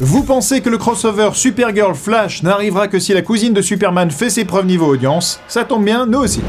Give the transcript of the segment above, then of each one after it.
Vous pensez que le crossover Supergirl-Flash n'arrivera que si la cousine de Superman fait ses preuves niveau audience? Ça tombe bien, nous aussi.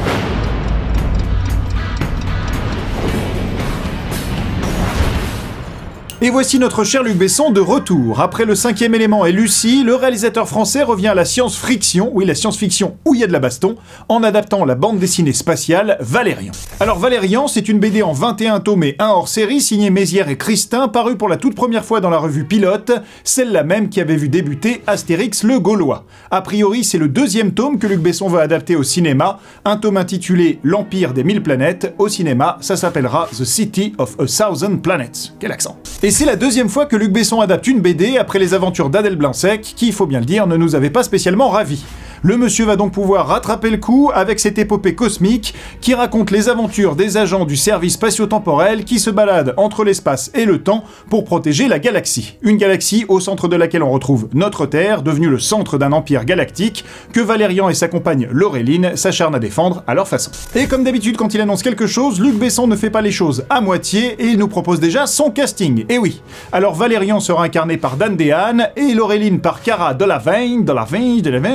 Et voici notre cher Luc Besson de retour. Après Le Cinquième Élément et Lucie, le réalisateur français revient à la science-fiction, oui la science-fiction où il y a de la baston, en adaptant la bande dessinée spatiale Valérian. Alors Valérian, c'est une BD en 21 tomes et 1 hors-série, signée Mézières et Christin, parue pour la toute première fois dans la revue Pilote, celle-là même qui avait vu débuter Astérix le Gaulois. A priori, c'est le deuxième tome que Luc Besson va adapter au cinéma, un tome intitulé L'Empire des 1000 planètes. Au cinéma, ça s'appellera The City of a Thousand Planets. Quel accent! Et c'est la deuxième fois que Luc Besson adapte une BD après les aventures d'Adèle Blanc-Sec, qui, il faut bien le dire, ne nous avait pas spécialement ravis. Le monsieur va donc pouvoir rattraper le coup avec cette épopée cosmique qui raconte les aventures des agents du service spatio-temporel qui se baladent entre l'espace et le temps pour protéger la galaxie. Une galaxie au centre de laquelle on retrouve notre Terre, devenue le centre d'un empire galactique que Valérian et sa compagne Laureline s'acharnent à défendre à leur façon. Et comme d'habitude quand il annonce quelque chose, Luc Besson ne fait pas les choses à moitié et il nous propose déjà son casting. Et oui, alors Valérian sera incarné par Dan Dehaene et Laureline par Cara Delevingne,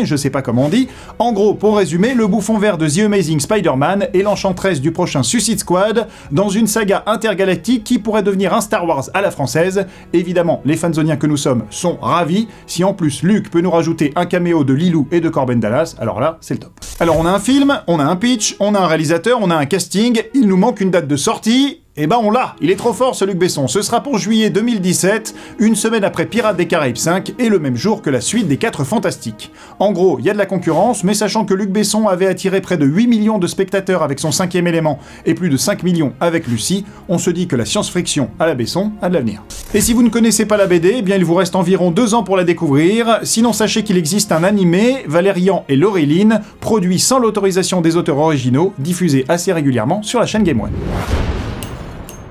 je sais pas comment on dit. En gros, pour résumer, le bouffon vert de The Amazing Spider-Man et l'enchanteresse du prochain Suicide Squad dans une saga intergalactique qui pourrait devenir un Star Wars à la française. Évidemment, les fanzoniens que nous sommes sont ravis. Si en plus Luc peut nous rajouter un caméo de Lilou et de Corben Dallas, alors là, c'est le top. Alors on a un film, on a un pitch, on a un réalisateur, on a un casting, il nous manque une date de sortie. Eh ben on l'a, il est trop fort ce Luc Besson, ce sera pour juillet 2017, une semaine après Pirates des Caraïbes 5 et le même jour que la suite des 4 Fantastiques. En gros, il y a de la concurrence, mais sachant que Luc Besson avait attiré près de 8 millions de spectateurs avec son Cinquième Élément et plus de 5 millions avec Lucie, on se dit que la science-fiction à la Besson a de l'avenir. Et si vous ne connaissez pas la BD, eh bien il vous reste environ 2 ans pour la découvrir, sinon sachez qu'il existe un animé, Valérian et Laureline, produit sans l'autorisation des auteurs originaux, diffusé assez régulièrement sur la chaîne Game One.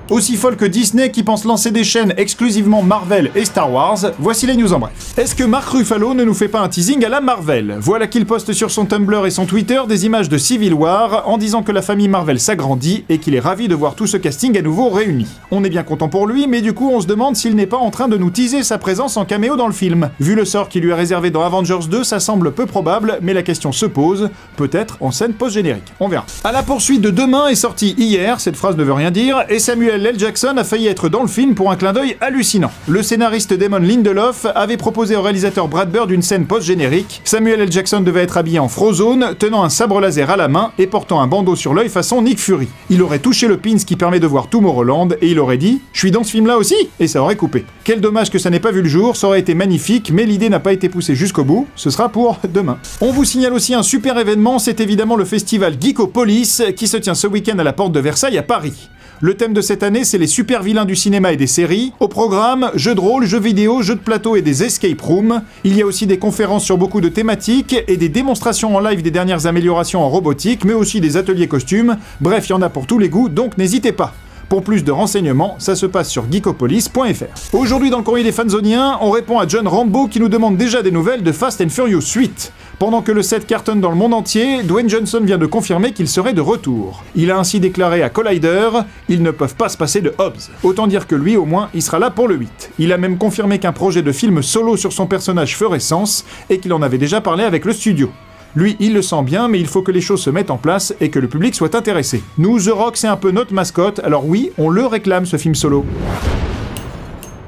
Aussi folle que Disney qui pense lancer des chaînes exclusivement Marvel et Star Wars, voici les news en bref. Est-ce que Mark Ruffalo ne nous fait pas un teasing à la Marvel? Voilà qu'il poste sur son Tumblr et son Twitter des images de Civil War en disant que la famille Marvel s'agrandit et qu'il est ravi de voir tout ce casting à nouveau réuni. On est bien content pour lui, mais du coup on se demande s'il n'est pas en train de nous teaser sa présence en caméo dans le film. Vu le sort qui lui est réservé dans Avengers 2, ça semble peu probable, mais la question se pose, peut-être en scène post-générique. On verra. À la poursuite de Demain est sorti hier, cette phrase ne veut rien dire, et Samuel L. Jackson a failli être dans le film pour un clin d'œil hallucinant. Le scénariste Damon Lindelof avait proposé au réalisateur Brad Bird une scène post-générique. Samuel L. Jackson devait être habillé en Frozone, tenant un sabre laser à la main et portant un bandeau sur l'œil façon Nick Fury. Il aurait touché le pins qui permet de voir Tomorrowland et il aurait dit « Je suis dans ce film-là aussi !» et ça aurait coupé. Quel dommage que ça n'ait pas vu le jour, ça aurait été magnifique, mais l'idée n'a pas été poussée jusqu'au bout, ce sera pour demain. On vous signale aussi un super événement, c'est évidemment le festival Geekopolis qui se tient ce week-end à la porte de Versailles à Paris. Le thème de cette année, c'est les super vilains du cinéma et des séries. Au programme, jeux de rôle, jeux vidéo, jeux de plateau et des escape rooms. Il y a aussi des conférences sur beaucoup de thématiques et des démonstrations en live des dernières améliorations en robotique, mais aussi des ateliers costumes. Bref, il y en a pour tous les goûts, donc n'hésitez pas. Pour plus de renseignements, ça se passe sur geekopolis.fr. Aujourd'hui dans le courrier des fanzoniens, on répond à John Rambo qui nous demande déjà des nouvelles de Fast and Furious 8. Pendant que le set cartonne dans le monde entier, Dwayne Johnson vient de confirmer qu'il serait de retour. Il a ainsi déclaré à Collider « Ils ne peuvent pas se passer de Hobbs ». Autant dire que lui, au moins, il sera là pour le 8. Il a même confirmé qu'un projet de film solo sur son personnage ferait sens et qu'il en avait déjà parlé avec le studio. Lui, il le sent bien, mais il faut que les choses se mettent en place et que le public soit intéressé. Nous, The Rock, c'est un peu notre mascotte, alors oui, on le réclame ce film solo.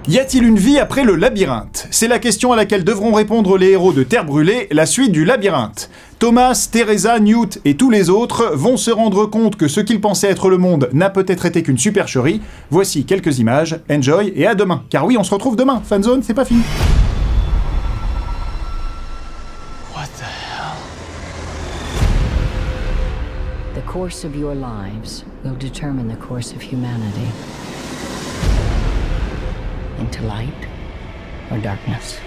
Y a-t-il une vie après le labyrinthe? C'est la question à laquelle devront répondre les héros de Terre Brûlée, la suite du labyrinthe. Thomas, Teresa, Newt et tous les autres vont se rendre compte que ce qu'ils pensaient être le monde n'a peut-être été qu'une supercherie. Voici quelques images, enjoy et à demain. Car oui, on se retrouve demain, fanzone, c'est pas fini. The course of your lives will determine the course of humanity. Into light or darkness.